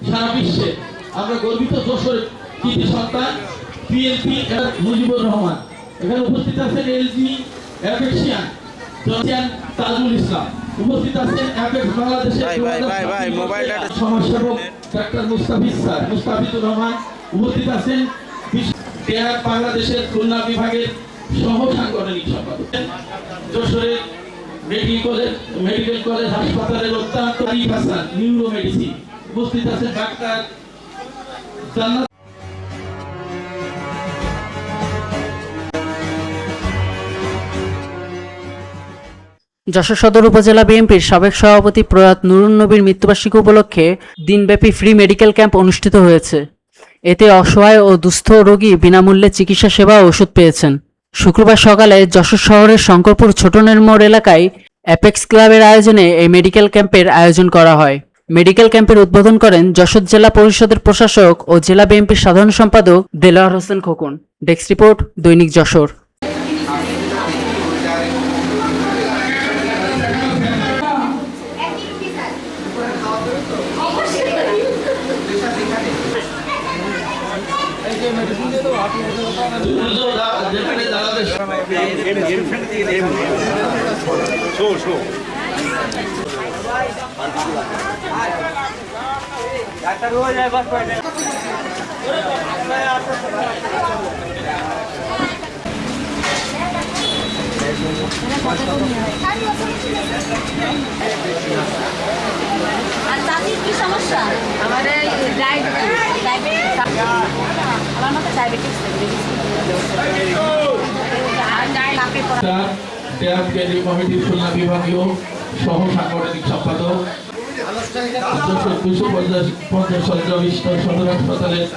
সারা বিশ্বে আমরা গর্বিত যশোরের কৃতি সন্তান পিএলপি মুজিবুর রহমান। এখানে উপস্থিত আছেন এলজি অ্যাপেক্সিয়ান তাজুল ইসলাম, উপস্থিত আছেন অ্যাপেক্স বাংলাদেশের সমাজসেবক ডাক্তার মুস্তাফিজুর রহমান, উপস্থিত আছেন বাংলাদেশের খুলনা বিভাগের সহ সাংগঠনিক সম্পাদক যশোরের মেডিকেল কলেজ হাসপাতালের অত্যন্ত আরিফ হাসান নিউরো মেডিসিন, উপস্থিত আছেন ডাক্তার জান্নাত। যশোর সদর উপজেলা বিএনপির সাবেক সভাপতি প্রয়াত নুরুন নবীর মৃত্যুবার্ষিকী উপলক্ষে দিনব্যাপী ফ্রি মেডিকেল ক্যাম্প অনুষ্ঠিত হয়েছে। এতে অসহায় ও দুস্থ রোগী বিনামূল্যে চিকিৎসা সেবা ও ওষুধ পেয়েছেন। শুক্রবার সকালে যশোর শহরের শঙ্করপুর ছোটনের মোড় এলাকায় অ্যাপেক্স ক্লাবের আয়োজনে এই মেডিকেল ক্যাম্পের আয়োজন করা হয়। মেডিকেল ক্যাম্পের উদ্বোধন করেন যশোর জেলা পরিষদের প্রশাসক ও জেলা বিএনপির সাধারণ সম্পাদক দেলোয়ার হোসেন খোকন। ডেস্ক রিপোর্ট, দৈনিক যশোর। কি সমস্যা? আমাদের আমার মতো ডায়াবেটিস কমিটির খুলনা বিভাগীয় সহ সাংগঠনিক সম্পাদক, 250 সদর হাসপাতালের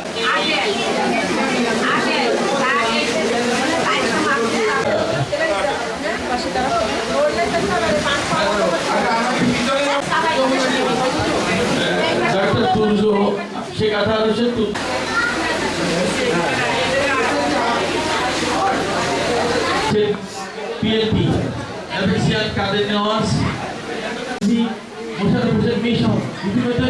doctor Turjo Sheikh 1800 PLP Apexian Kader Newaz Mosharraf Hossain Mishon ইতিমধ্যে